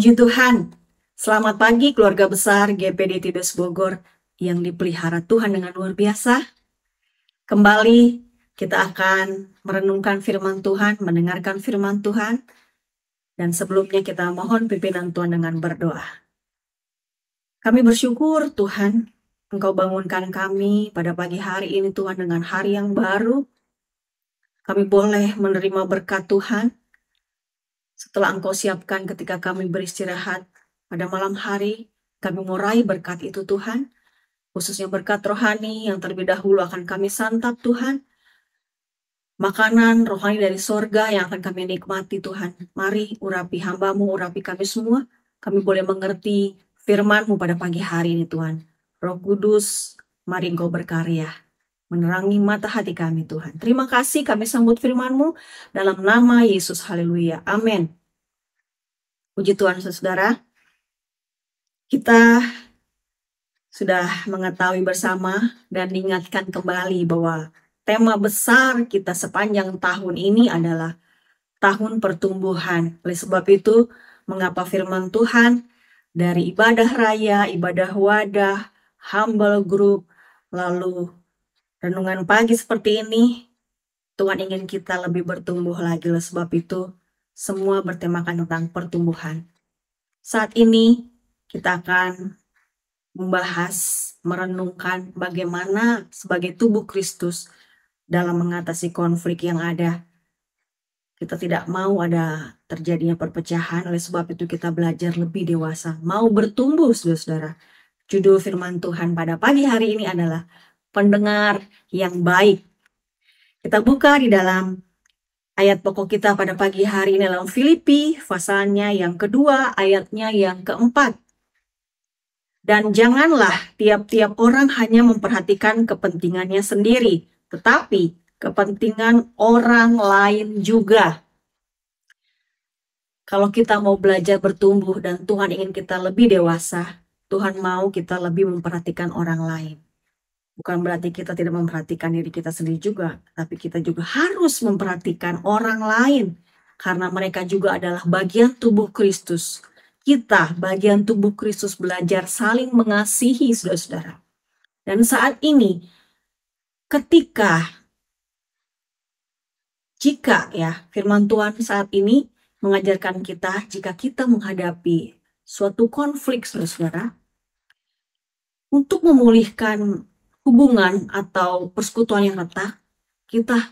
Puji Tuhan, selamat pagi keluarga besar GPD Tibes Bogor yang dipelihara Tuhan dengan luar biasa. Kembali kita akan merenungkan firman Tuhan, mendengarkan firman Tuhan. Dan sebelumnya kita mohon pimpinan Tuhan dengan berdoa. Kami bersyukur Tuhan, Engkau bangunkan kami pada pagi hari ini Tuhan dengan hari yang baru. Kami boleh menerima berkat Tuhan setelah Engkau siapkan ketika kami beristirahat pada malam hari. Kami mau raih berkat itu Tuhan, khususnya berkat rohani yang terlebih dahulu akan kami santap Tuhan. Makanan rohani dari sorga yang akan kami nikmati Tuhan. Mari urapi hamba-Mu, urapi kami semua. Kami boleh mengerti firman-Mu pada pagi hari ini Tuhan. Roh Kudus, mari Engkau berkarya, menerangi mata hati kami Tuhan. Terima kasih kami sambut firman-Mu dalam nama Yesus. Haleluya. Amin. Puji Tuhan saudara. Kita sudah mengetahui bersama dan diingatkan kembali bahwa tema besar kita sepanjang tahun ini adalah tahun pertumbuhan. Oleh sebab itu, mengapa firman Tuhan dari ibadah raya, ibadah wadah, humble group, lalu renungan pagi seperti ini, Tuhan ingin kita lebih bertumbuh lagi. Oleh sebab itu, semua bertemakan tentang pertumbuhan. Saat ini kita akan membahas, merenungkan bagaimana sebagai tubuh Kristus dalam mengatasi konflik yang ada. Kita tidak mau ada terjadinya perpecahan, oleh sebab itu kita belajar lebih dewasa, mau bertumbuh saudara-saudara. Judul firman Tuhan pada pagi hari ini adalah pendengar yang baik. Kita buka di dalam ayat pokok kita pada pagi hari ini dalam Filipi, pasalnya yang kedua, ayatnya yang keempat. Dan janganlah tiap-tiap orang hanya memperhatikan kepentingannya sendiri, tetapi kepentingan orang lain juga. Kalau kita mau belajar bertumbuh dan Tuhan ingin kita lebih dewasa, Tuhan mau kita lebih memperhatikan orang lain. Bukan berarti kita tidak memperhatikan diri kita sendiri juga, tapi kita juga harus memperhatikan orang lain, karena mereka juga adalah bagian tubuh Kristus. Kita, bagian tubuh Kristus, belajar saling mengasihi, saudara-saudara. Dan saat ini, jika firman Tuhan saat ini mengajarkan kita, jika kita menghadapi suatu konflik, saudara-saudara, untuk memulihkan hubungan atau persekutuan yang retak, kita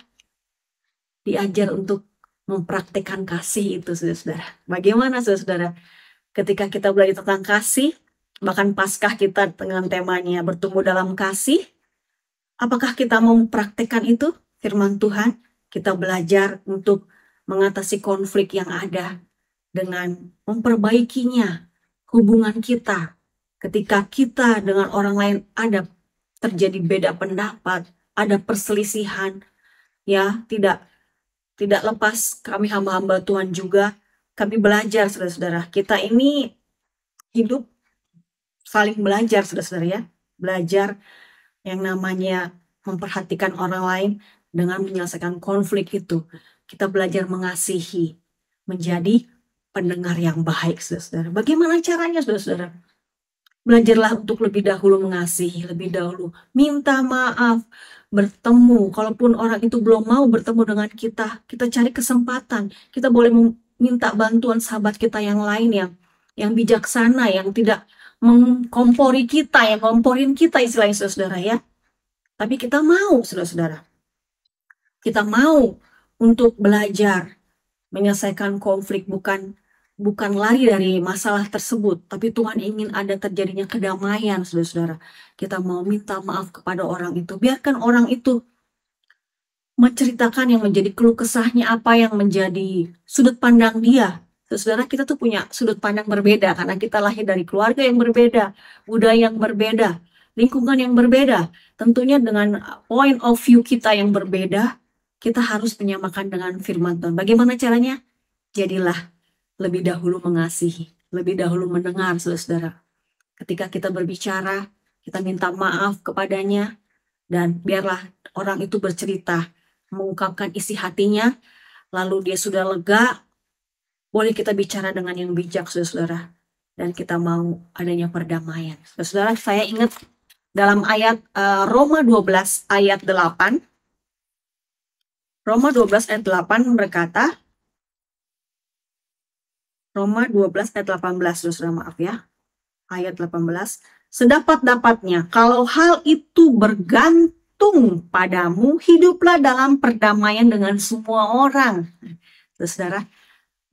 diajar untuk mempraktikkan kasih itu, saudara-saudara. Bagaimana, saudara-saudara? Ketika kita belajar tentang kasih, bahkan Paskah kita dengan temanya bertumbuh dalam kasih, apakah kita mau mempraktikkan itu? Firman Tuhan, kita belajar untuk mengatasi konflik yang ada dengan memperbaikinya hubungan kita. Ketika kita dengan orang lain ada terjadi beda pendapat, ada perselisihan, tidak lepas kami hamba-hamba Tuhan juga, kami belajar saudara-saudara. Kita ini hidup saling belajar saudara-saudara belajar yang namanya memperhatikan orang lain dengan menyelesaikan konflik itu. Kita belajar mengasihi, menjadi pendengar yang baik saudara-saudara. Bagaimana caranya saudara-saudara? Belajarlah untuk lebih dahulu mengasihi, lebih dahulu minta maaf, bertemu. Kalaupun orang itu belum mau bertemu dengan kita cari kesempatan. Kita boleh minta bantuan sahabat kita yang lain yang bijaksana, yang tidak mengkompori kita, yang komporin kita istilahnya saudara-saudara Tapi kita mau saudara-saudara. Kita mau untuk belajar menyelesaikan konflik, bukan lari dari masalah tersebut, tapi Tuhan ingin ada terjadinya kedamaian saudara-saudara. Kita mau minta maaf kepada orang itu. Biarkan orang itu menceritakan yang menjadi keluh kesahnya, apa yang menjadi sudut pandang dia. Saudara, kita tuh punya sudut pandang berbeda karena kita lahir dari keluarga yang berbeda, budaya yang berbeda, lingkungan yang berbeda. Tentunya dengan point of view kita yang berbeda, kita harus menyamakan dengan firman Tuhan. Bagaimana caranya? Jadilah lebih dahulu mengasihi, lebih dahulu mendengar saudara-saudara. Ketika kita berbicara, kita minta maaf kepadanya, dan biarlah orang itu bercerita, mengungkapkan isi hatinya, lalu dia sudah lega, boleh kita bicara dengan yang bijak, saudara-saudara. Dan kita mau adanya perdamaian. Saudara-saudara, saya ingat dalam ayat Roma 12 ayat 8. Roma 12 ayat 8 berkata, Roma 12 ayat 18, saudara, maaf ya. Ayat 18. Sedapat-dapatnya, kalau hal itu bergantung padamu, hiduplah dalam perdamaian dengan semua orang. Saudara,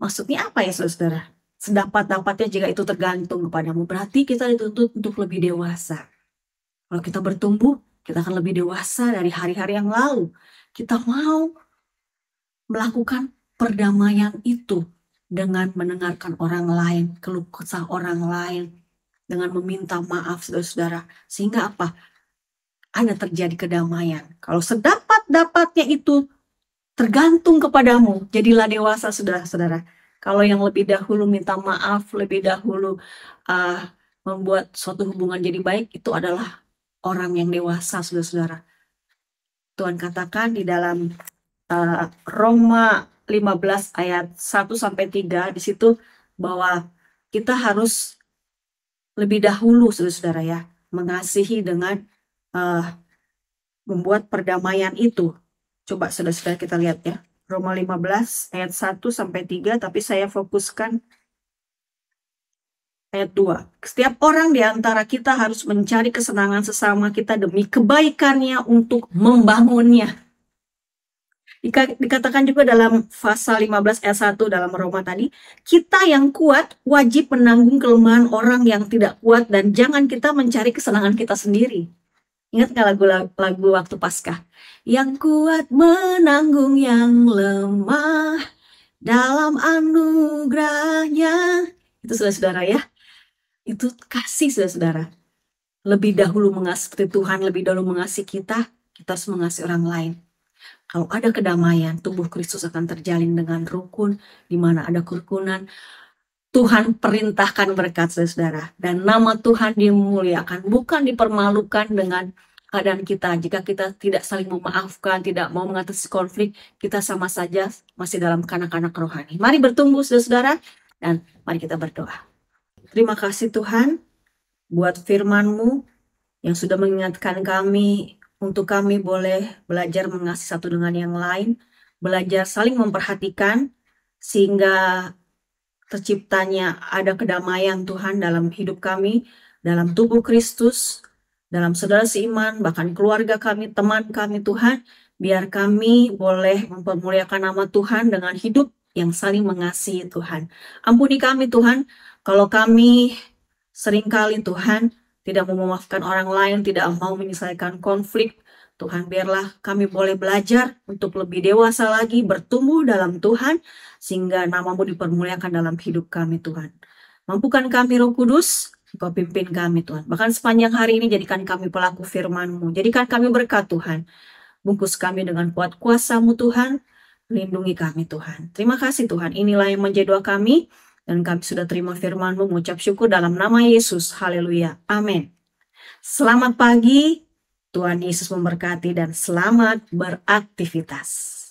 maksudnya apa ya, saudara? Sedapat-dapatnya jika itu tergantung kepadamu, berarti kita dituntut untuk lebih dewasa. Kalau kita bertumbuh, kita akan lebih dewasa dari hari-hari yang lalu. Kita mau melakukan perdamaian itu dengan mendengarkan orang lain, keluh kesah orang lain, dengan meminta maaf, saudara-saudara. Sehingga apa? Ada terjadi kedamaian. Kalau sedapat-dapatnya itu tergantung kepadamu, jadilah dewasa, saudara-saudara. Kalau yang lebih dahulu minta maaf, lebih dahulu membuat suatu hubungan jadi baik, itu adalah orang yang dewasa, saudara-saudara. Tuhan katakan di dalam Roma 15 ayat 1-3, di situ bahwa kita harus lebih dahulu, saudara-saudara ya, mengasihi dengan membuat perdamaian itu. Coba saudara-saudara kita lihat ya. Roma 15 ayat 1-3, tapi saya fokuskan ayat 2. Setiap orang di antara kita harus mencari kesenangan sesama kita demi kebaikannya untuk membangunnya. Dikatakan juga dalam pasal 15 ayat 1 dalam Roma tadi, kita yang kuat wajib menanggung kelemahan orang yang tidak kuat dan jangan kita mencari kesenangan kita sendiri. Ingat nggak lagu waktu Paskah? Yang kuat menanggung yang lemah dalam anugerahnya. Itu saudara-saudara ya. Itu kasih, saudara-saudara. Lebih dahulu mengasihi seperti Tuhan, lebih dahulu mengasihi kita harus mengasihi orang lain. Kalau ada kedamaian, tubuh Kristus akan terjalin dengan rukun, di mana ada kerukunan. Tuhan perintahkan berkat, saudara. Dan nama Tuhan dimuliakan, bukan dipermalukan dengan keadaan kita. Jika kita tidak saling memaafkan, tidak mau mengatasi konflik, kita sama saja masih dalam kanak-kanak rohani. Mari bertumbuh, saudara, dan mari kita berdoa. Terima kasih Tuhan buat firman-Mu yang sudah mengingatkan kami untuk kami boleh belajar mengasihi satu dengan yang lain, belajar saling memperhatikan sehingga terciptanya ada kedamaian Tuhan dalam hidup kami, dalam tubuh Kristus, dalam saudara seiman, bahkan keluarga kami, teman kami Tuhan, biar kami boleh mempermuliakan nama Tuhan dengan hidup yang saling mengasihi Tuhan. Ampuni kami Tuhan, kalau kami seringkali Tuhan tidak mau memaafkan orang lain, tidak mau menyelesaikan konflik. Tuhan, biarlah kami boleh belajar untuk lebih dewasa lagi, bertumbuh dalam Tuhan, sehingga nama-Mu dipermuliakan dalam hidup kami Tuhan. Mampukan kami Roh Kudus, Engkau pimpin kami Tuhan. Bahkan sepanjang hari ini jadikan kami pelaku firman-Mu. Jadikan kami berkat Tuhan. Bungkus kami dengan kuat kuasa-Mu Tuhan. Lindungi kami Tuhan. Terima kasih Tuhan. Inilah yang menjadi doa kami. Dan kami sudah terima firman-Mu, mengucap syukur dalam nama Yesus. Haleluya. Amin. Selamat pagi. Tuhan Yesus memberkati dan selamat beraktivitas.